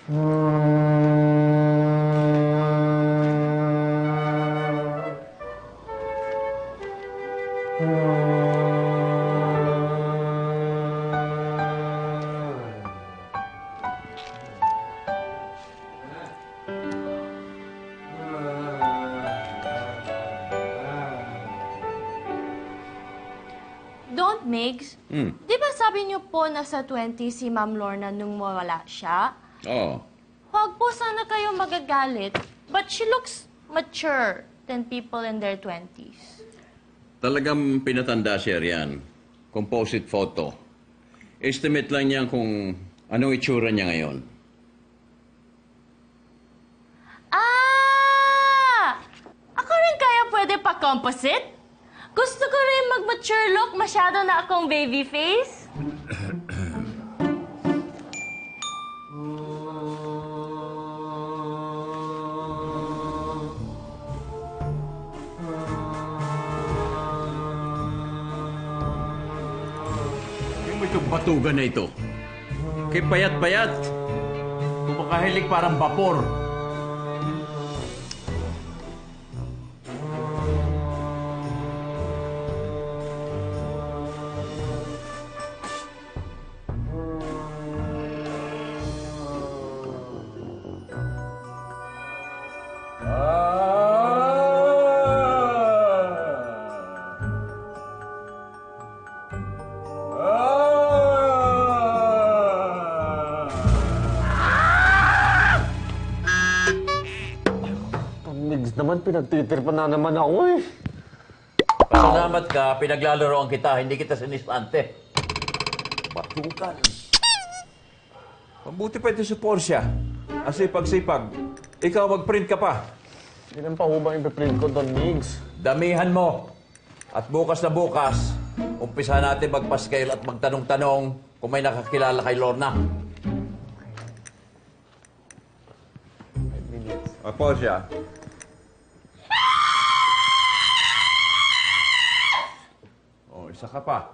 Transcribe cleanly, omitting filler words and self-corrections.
Don't, Migs. Di ba sabi niyo po nasa 20 si Ma'am Lorna nung mawala siya? Oo. Huwag po sana kayo magagalit, but she looks mature than people in their 20s. Talagang pinatanda siya riyan. Composite photo. Estimate lang niya kung anong itsura niya ngayon. Ah! Ako rin kaya pwede pa composite? Gusto ko rin mag-mature look. Masyado na akong baby face. Yung itong batugan na ito. Kay payat-payat. Kumakahilig parang vapor. Migs naman, pinagtitirpan na naman ako eh. Pasalamat ka, pinaglalaroan kita, hindi kita sinispante. Batukan. Mabuti pa ito si Portia. Asipag-sipag. Ikaw mag-print ka pa. Ilan pa ho ba yung print ko doon, Migs? Damihan mo. At bukas na bukas, umpisa natin magpaskayl at magtanong-tanong kung may nakakilala kay Lorna. Portia. Oh, isa ka pa.